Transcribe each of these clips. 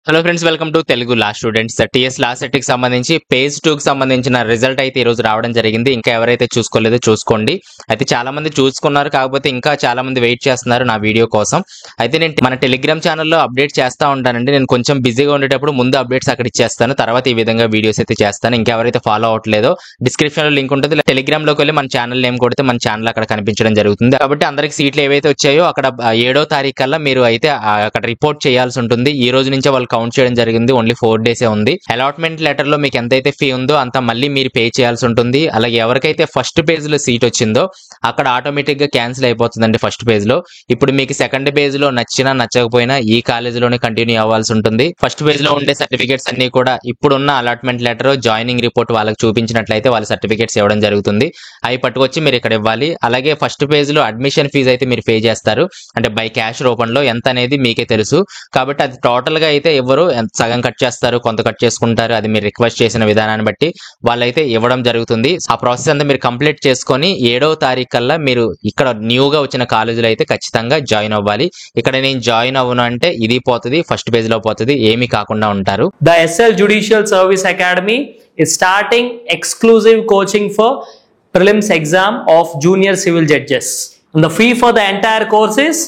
Hello friends, welcome to Telugu law students. TS law set కి సంబంధించి page 2 కి సంబంధించిన రిజల్ట్ అయితే ఈ రోజు రావడం జరిగింది. ఇంకా ఎవరైతే చూసుకోలేదో చూసుకోండి. అయితే చాలా మంది చూసుకున్నారు, కాకపోతే ఇంకా చాలా మంది వెయిట్ చేస్తున్నారు నా వీడియో కోసం. అయితే నేను మన టెలిగ్రామ్ ఛానల్లో అప్డేట్ చేస్తా ఉంటానండి. నేను కొంచెం బిజీగా ఉండేటప్పుడు ముందు అప్డేట్స్ అక్కడ ఇచ్చేస్తాను, తర్వాత ఈ విధంగా వీడియోస్ అయితే చేస్తాను. ఇంకెవరైతే ఫాలో అవ్వట్లేదో డిస్క్రిప్షన్ లో లింక్ ఉంటుంది, టెలిగ్రామ్ లోకి వెళ్ళి మన ఛానల్ నేమ్ కొడితే మన ఛానల్ అక్కడ కనిపించడం జరుగుతుంది. కాబట్టి అందరికి సీట్లు ఏవైతే వచ్చాయో అక్కడ 7వ తారీఖు కల్లా మీరు అయితే అక్కడ రిపోర్ట్ చేయాల్సి ఉంటుంది. ఈ రోజు నుంచే వాళ్ళు కౌంట్ చేయడం జరిగింది. ఓన్లీ 4 డేసే ఉంది. అలాట్మెంట్ లెటర్ లో మీకు ఎంతైతే ఫీ ఉందో అంత మళ్ళీ మీరు పే చేయాల్సి ఉంటుంది. అలాగే ఎవరికైతే ఫస్ట్ పేజ్ లో సీట్ వచ్చిందో అక్కడ ఆటోమేటిక్ గా క్యాన్సిల్ అయిపోతుందండి ఫస్ట్ పేజ్ లో. ఇప్పుడు మీకు సెకండ్ పేజ్ లో నచ్చినా నచ్చకపోయినా ఈ కాలేజీలోనే కంటిన్యూ అవ్వాల్సి ఉంటుంది. ఫస్ట్ పేజ్ లో ఉండే సర్టిఫికేట్స్ అన్ని కూడా ఇప్పుడున్న అలాట్మెంట్ లెటర్, జాయినింగ్ రిపోర్ట్ వాళ్ళకి చూపించినట్లయితే వాళ్ళ సర్టిఫికేట్స్ ఇవ్వడం జరుగుతుంది. అవి పట్టుకొచ్చి మీరు ఇక్కడ ఇవ్వాలి. అలాగే ఫస్ట్ పేజ్ లో అడ్మిషన్ ఫీజు అయితే మీరు పే చేస్తారు, అంటే బై క్యాష్ రూపంలో. ఎంత అనేది మీకే తెలుసు, కాబట్టి అది టోటల్ గా అయితే ఎవరు సగం కట్ చేస్తారు, కొంత కట్ చేసుకుంటారు. అది మీరు రిక్వెస్ట్ చేసిన విధానాన్ని బట్టి వాళ్ళైతే ఇవ్వడం జరుగుతుంది. ఆ ప్రాసెస్ అంతా మీరు కంప్లీట్ చేసుకొని 7వ తారీఖు కల్లా మీరు ఇక్కడ న్యూగా వచ్చిన కాలేజీలో అయితే ఖచ్చితంగా జాయిన్ అవ్వాలి. ఇక్కడ నేను జాయిన్ అవ్వను అంటే ఇది పోతుంది, ఫస్ట్ పేజ్ లో పోతుంది, ఏమీ కాకుండా ఉంటారు. The SL Judicial Service Academy is starting exclusive coaching for prelims exam of junior civil judges. And the fee for the entire course is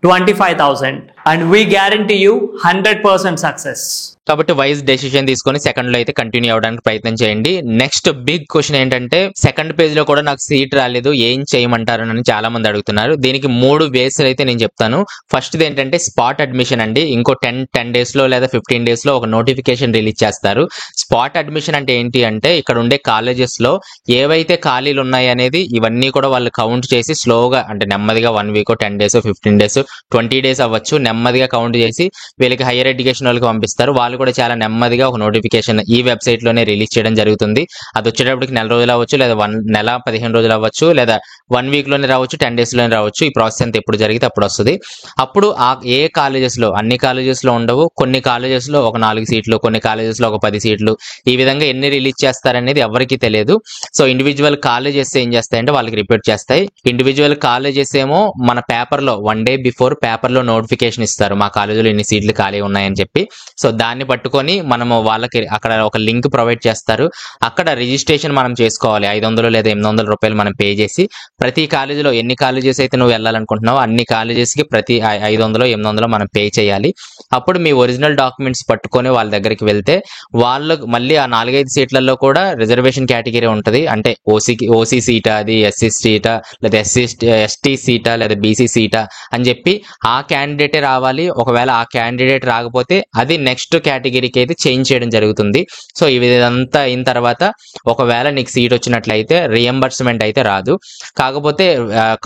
25,000 and we guarantee you 100% success. కాబట్టి wise decision తీసుకొని second లో అయితే continue అవ్వడానికి ప్రయత్నం చేయండి. Next big question ఏంటంటే, second page లో కూడా నాకు సీట్ రాలేదు, ఏం చేయమంటారు అని చాలా మంది అడుగుతున్నారు. దీనికి 3 వేస్ అయితే నేను చెప్తాను. ఫస్ట్ ఏంటంటే స్పాట్ అడ్మిషన్ అండి. ఇంకో 10 డేస్ లో లేదా 15 డేస్ లో ఒక నోటిఫికేషన్ రిలీజ్ చేస్తారు. స్పాట్ అడ్మిషన్ అంటే ఏంటి అంటే, ఇక్కడ ఉండే కాలేజెస్ లో ఏవైతే ఖాళీలు ఉన్నాయి అనేది ఇవన్నీ కూడా వాళ్ళు కౌంట్ చేసి స్లోగా, అంటే నెమ్మదిగా 1 వీక్, 10 డేస్, 15 డేస్, 20 డేస్ అవ్వచ్చు, నెమ్మదిగా కౌంట్ చేసి వీళ్ళకి హైయర్ ఎడ్యుకేషన్ వాళ్ళకి పంపిస్తారు. వాళ్ళు కూడా చాలా నెమ్మదిగా ఒక నోటిఫికేషన్ ఈ వెబ్సైట్ లోనే రిలీజ్ చేయడం జరుగుతుంది. అది వచ్చేటప్పటికి 1 నెల రోజులు అవ్వచ్చు, లేదా 1 నెల 15 రోజులు అవ్వచ్చు, లేదా 1 వీక్ లోనే రావచ్చు, 10 డేస్ లోనే రావచ్చు. ఈ ప్రాసెస్ అంతా ఎప్పుడు జరిగితే అప్పుడు వస్తుంది. అప్పుడు ఏ కాలేజెస్ లో, అన్ని కాలేజెస్ లో ఉండవు, కొన్ని కాలేజెస్ లో ఒక 4 సీట్లు, కొన్ని కాలేజెస్ లో ఒక 10 సీట్లు, ఈ విధంగా ఎన్ని రిలీజ్ చేస్తారనేది ఎవరికి తెలియదు. సో ఇండివిజువల్ కాలేజెస్ ఏం చేస్తాయంటే వాళ్ళకి రిపోర్ట్ చేస్తాయి. ఇండివిజువల్ కాలేజెస్ ఏమో మన పేపర్ లో 1 డే బిఫోర్ పేపర్ లో నోటిఫికేషన్ ఇస్తారు, మా కాలేజీలో ఇన్ని సీట్లు ఖాళీ ఉన్నాయని చెప్పి. సో దాన్ని పట్టుకొని మనము వాళ్ళకి అక్కడ ఒక లింక్ ప్రొవైడ్ చేస్తారు. అక్కడ రిజిస్ట్రేషన్ మనం చేసుకోవాలి. 500 లేదా 800 రూపాయలు మనం పే చేసి ప్రతి కాలేజీలో ఎన్ని కాలేజెస్ అయితే నువ్వు వెళ్ళాలనుకుంటున్నావో అన్ని కాలేజెస్ కి ప్రతి 500 800 మనం పే చేయాలి. అప్పుడు మీ ఒరిజినల్ డాక్యుమెంట్స్ పట్టుకొని వాళ్ళ దగ్గరికి వెళ్తే వాళ్ళు మళ్ళీ ఆ 4-5 సీట్లలో కూడా రిజర్వేషన్ కేటగిరీ ఉంటుంది. అంటే ఓసీ సీటా, అది ఎస్సీ సీటా, లేదా ఎస్టీ సీటా, లేదా బీసీ సీటా అని చెప్పి ఆ క్యాండిడేటే రావాలి. ఒకవేళ ఆ క్యాండిడేట్ రాకపోతే అది నెక్స్ట్ కేటగిరీకి అయితే చేంజ్ చేయడం జరుగుతుంది. సో ఇదంతా అయిన తర్వాత ఒకవేళ నీకు సీట్ వచ్చినట్లయితే రియంబర్స్మెంట్ అయితే రాదు. కాకపోతే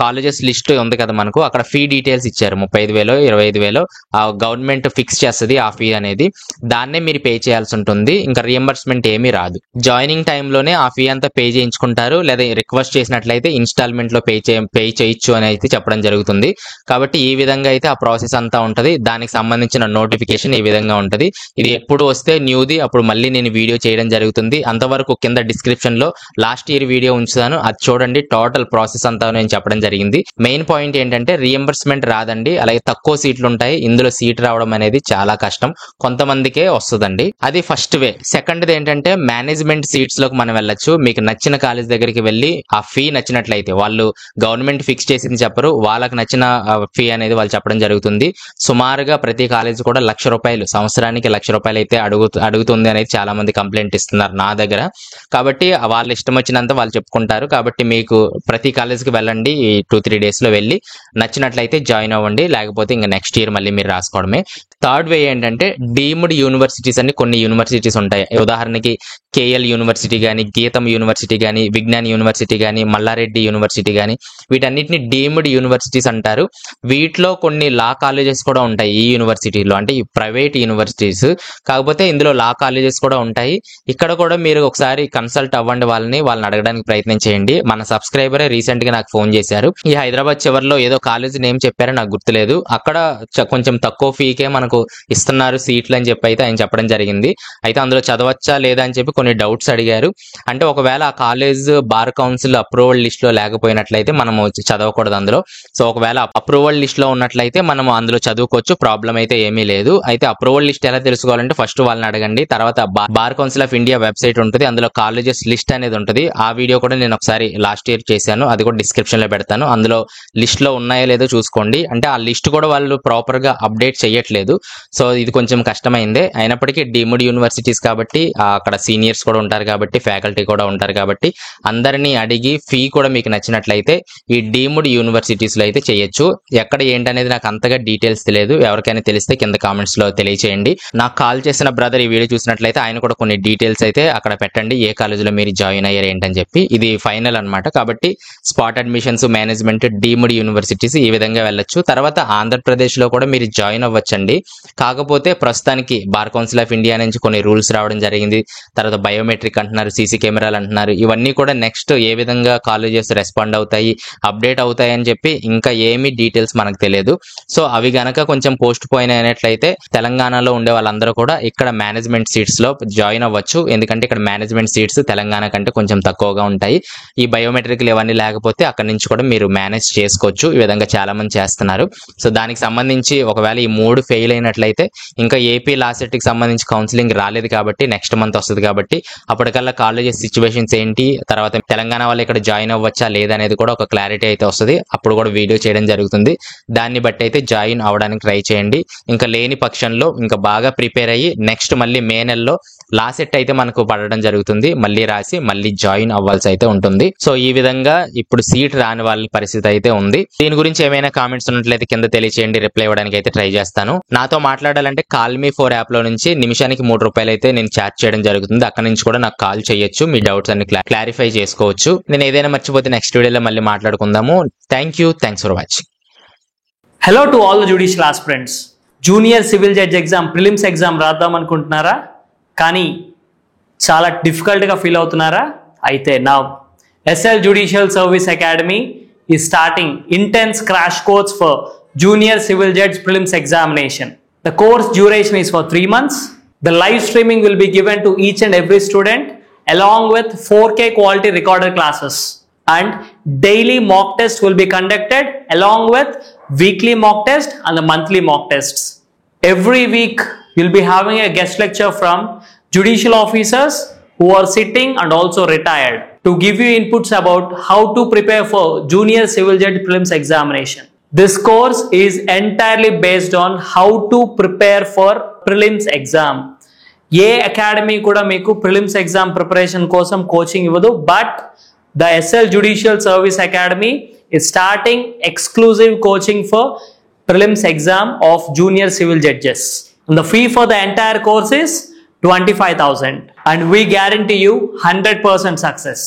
కాలేజెస్ లిస్ట్ ఉంది కదా మనకు, అక్కడ ఫీ డీటెయిల్స్ ఇచ్చారు. 35,000 25,000 ఆ గవర్నమెంట్ ఫిక్స్ చేస్తుంది ఆ ఫీ అనేది, దాన్నే మీరు పే చేయాల్సి ఉంటుంది. ఇంకా రియంబర్స్మెంట్ ఏమీ రాదు. జాయినింగ్ టైంలోనే ఆ ఫీ అంతా పే చేయించుకుంటారు, లేదా రిక్వెస్ట్ చేసినట్లయితే ఇన్స్టాల్మెంట్ లో పే చేయొచ్చు అని అయితే చెప్పడం జరుగుతుంది. కాబట్టి ఈ విధంగా అయితే ఆ ప్రాసెస్ అంతా ఉంటది. దానికి సంబంధించిన నోటిఫికేషన్ ఈ విధంగా ఉంటది. ఇది ఎప్పుడు వస్తే న్యూది అప్పుడు మళ్ళీ నేను వీడియో చేయడం జరుగుతుంది. అంతవరకు కింద డిస్క్రిప్షన్ లో లాస్ట్ ఇయర్ వీడియో ఉంచుతాను, అది చూడండి. టోటల్ ప్రాసెస్ అంతా నేను చెప్పడం జరిగింది. మెయిన్ పాయింట్ ఏంటంటే రియంబర్స్మెంట్ రాదండి. అలాగే తక్కువ సీట్లు ఉంటాయి. ఇందులో సీట్ రావడం అనేది చాలా కష్టం, కొంతమందికే వస్తుందండి. అది ఫస్ట్ వే. సెకండ్ ఏంటంటే మేనేజ్మెంట్ సీట్స్ లోకి మనం వెళ్ళొచ్చు. మీకు నచ్చిన కాలేజ్ దగ్గరికి వెళ్ళి ఆ ఫీ నచ్చినట్లయితే, వాళ్ళు గవర్నమెంట్ ఫిక్స్ చేసింది చెప్పరు, వాళ్ళకి నచ్చిన ఫీ అనేది వాళ్ళు చెప్పడం జరుగుతుంది. సుమారుగా ప్రతి కాలేజ్ కూడా 1,00,000 రూపాయలు, సంవత్సరానికి 1,00,000 రూపాయలు అయితే అడుగుతుంది అనేది చాలా మంది కంప్లైంట్ ఇస్తున్నారు నా దగ్గర. కాబట్టి వాళ్ళ ఇష్టం వచ్చినంత వాళ్ళు చెప్పుకుంటారు. కాబట్టి మీకు ప్రతి కాలేజ్కి వెళ్ళండి, ఈ 2-3 డేస్ లో వెళ్ళి నచ్చినట్లయితే జాయిన్ అవ్వండి, లేకపోతే ఇంకా నెక్స్ట్ ఇయర్ మళ్ళీ మీరు రాసుకోవడమే. థర్డ్ వే ఏంటంటే డీమ్డ్ యూనివర్సిటీస్ అని కొన్ని యూనివర్సిటీస్ ఉంటాయి. ఉదాహరణకి కేఎల్ యూనివర్సిటీ కానీ, గీతం యూనివర్సిటీ కానీ, విజ్ఞాన్ యూనివర్సిటీ కానీ, మల్లారెడ్డి యూనివర్సిటీ కానీ, వీటన్నిటిని డీమ్డ్ యూనివర్సిటీస్ అంటారు. వీటిలో కొన్ని లా కాలేజెస్ కూడా ఉంటాయి ఈ యూనివర్సిటీలో, అంటే ఈ ప్రైవేట్ యూనివర్సిటీస్. కాకపోతే ఇందులో లా కాలేజెస్ కూడా ఉంటాయి. ఇక్కడ కూడా మీరు ఒకసారి కన్సల్ట్ అవ్వండి, వాళ్ళని అడగడానికి ప్రయత్నం చేయండి. మన సబ్స్క్రైబరే రీసెంట్ గా నాకు ఫోన్ చేశారు. ఈ హైదరాబాద్ చివరిలో ఏదో కాలేజ్ నేమ్ చెప్పారో నాకు గుర్తులేదు, అక్కడ కొంచెం తక్కువ ఫీకే మనకు ఇస్తున్నారు సీట్లు అని చెప్పి అయితే ఆయన చెప్పడం జరిగింది. అయితే అందులో చదవచ్చా లేదా అని చెప్పి కొన్ని డౌట్స్ అడిగారు. అంటే ఒకవేళ ఆ college bar council approval list లో లేకపోయినట్లయితే మనము చదవకూడదు అందులో. సో ఒకవేళ అప్రూవల్ లిస్ట్ లో ఉన్నట్లయితే మనము అందులో చదువుకోవచ్చు, ప్రాబ్లం అయితే ఏమీ లేదు. అయితే అప్రూవల్ లిస్ట్ ఎలా తెలుసుకోవాలంటే ఫస్ట్ వాళ్ళని అడగండి. తర్వాత bar council of India website ఉంటుంది, అందులో కాలేజెస్ లిస్ట్ అనేది ఉంటుంది. ఆ వీడియో కూడా నేను ఒకసారి లాస్ట్ ఇయర్ చేశాను, అది కూడా డిస్క్రిప్షన్ లో పెడతాను. అందులో లిస్ట్ లో ఉన్నాయో లేదో చూసుకోండి. అంటే ఆ లిస్ట్ కూడా వాళ్ళు ప్రాపర్ గా అప్డేట్ చేయట్లేదు. సో ఇది కొంచెం కష్టమైందే. అయినప్పటికీ డీమ్డ్ యూనివర్సిటీస్ కాబట్టి అక్కడ సీనియర్స్ కూడా ఉంటారు కాబట్టి, ఫ్యాకల్టీ కూడా ఉంటారు కాబట్టి అందరినీ అడిగి ఫీ కూడా మీకు నచ్చినట్లయితే ఈ డీమ్డ్ యూనివర్సిటీస్ లో అయితే చేయొచ్చు. ఎక్కడ ఏంటనేది నాకు అంతగా డీటెయిల్స్ తెలియదు, ఎవరికైనా తెలిస్తే కింద కామెంట్స్ లో తెలియచేయండి. నాకు కాల్ చేసిన బ్రదర్ ఈ వీడియో చూసినట్లయితే ఆయన కూడా కొన్ని డీటెయిల్స్ అయితే అక్కడ పెట్టండి, ఏ కాలేజీలో మీరు జాయిన్ అయ్యారు ఏంటని చెప్పి. ఇది ఫైనల్ అన్నమాట. కాబట్టి spot admissions, management, deemed universities ఈ విధంగా వెళ్ళొచ్చు. తర్వాత ఆంధ్రప్రదేశ్ లో కూడా మీరు జాయిన్ అవ్వచ్చండి. కాకపోతే ప్రస్తుతానికి బార్ కౌన్సిల్ ఆఫ్ ఇండియా నుంచి కొన్ని రూల్స్ రావడం జరిగింది. తర్వాత బయోమెట్రిక్ అంటున్నారు, సీసీ కెమెరాలు అంటున్నారు. ఇవన్నీ కూడా నెక్స్ట్ ఏ విధంగా కాలేజెస్ రెస్పాండ్ అవుతాయి, అప్డేట్ అవుతాయి అని చెప్పి ఇంకా ఏమీ డీటెయిల్స్ మనకు తెలియదు. సో అవి గనక కొంచెం పోస్ట్ పోయిన అయినట్లయితే తెలంగాణలో ఉండే వాళ్ళందరూ కూడా ఇక్కడ మేనేజ్మెంట్ సీట్స్ లో జాయిన్ అవ్వచ్చు. ఎందుకంటే ఇక్కడ మేనేజ్మెంట్ సీట్స్ తెలంగాణ కంటే కొంచెం తక్కువగా ఉంటాయి. ఈ బయోమెట్రిక్లు ఇవన్నీ లేకపోతే అక్కడ నుంచి కూడా మీరు మేనేజ్ చేసుకోవచ్చు. ఈ విధంగా చాలా మంది చేస్తున్నారు. సో దానికి సంబంధించి ఒకవేళ ఈ 3 ఫెయిల్ అయినట్లయితే ఇంకా ఏపీ లాసెట్ కి సంబంధించి కౌన్సిలింగ్ రాలేదు కాబట్టి నెక్స్ట్ మంత్ వస్తుంది కాబట్టి అప్పటికల్లా కాలేజెస్ సిచ్యువేషన్స్ ఏంటి, తర్వాత తెలంగాణ వాళ్ళు ఇక్కడ జాయిన్ అవ్వచ్చా లేదనేది కూడా ఒక క్లారిటీ అయితే వస్తుంది. అప్పుడు కూడా వీడియో చేయడం జరుగుతుంది. దాన్ని బట్టి అయితే జాయిన్ అవడానికి ట్రై చేయండి. ఇంకా లేని పక్షంలో ఇంకా బాగా ప్రిపేర్ అయ్యి నెక్స్ట్ మళ్ళీ మే నెలలో లాసెట్ అయితే మనకు పడడం జరుగుతుంది. మళ్ళీ రాసి మళ్ళీ జాయిన్ అవ్వాల్సి అయితే ఉంటుంది. సో ఈ విధంగా ఇప్పుడు సీట్ రాని వాళ్ళ పరిస్థితి అయితే ఉంది. దీని గురించి ఏమైనా కామెంట్స్ ఉన్నట్లయితే కింద తెలియచేయండి, రిప్లై ఇవ్వడానికి అయితే ట్రై చేస్తాను. నాతో మాట్లాడాలంటే కాల్మీ4 యాప్ లో నుంచి నిమిషానికి 3 రూపాయలు అయితే నేను చార్జ్ చేయడం జరుగుతుంది. అక్కడ నుంచి కూడా నాకు కాల్ చేయొచ్చు, మీ డౌట్స్ అన్ని క్లారిఫై చేసుకోవచ్చు. నేను ఏదైనా మర్చిపోతే నెక్స్ట్ వీడియోలో మళ్ళీ మాట్లాడుకుందాము. Thanks for watching. Hello to all the judicial aspirants. Junior civil judge exam prelims exam రాద్దాం అనుకుంటున్నారా, కానీ చాలా డిఫికల్ట్గా ఫీల్ అవుతున్నారా? అయితే నా SL Judicial Service Academy is starting intense crash course for Junior Civil Judge Prelims Examination. The course duration is for 3 months. The live streaming will be given to each and every student along with 4K quality recorded classes. And daily mock test will be conducted along with weekly mock test and the monthly mock tests. Every week you'll be having a guest lecture from judicial officers who are sitting and also retired to give you inputs about how to prepare for Junior Civil Judge Prelims Examination. This course is entirely based on how to prepare for prelims exam. A academy కూడా మీకు prelims exam preparation కోసం coaching ఇవ్వదు, but the SL Judicial Service Academy is starting exclusive coaching for prelims exam of junior civil judges. And the fee for the entire course is 25,000 and we guarantee you 100% success.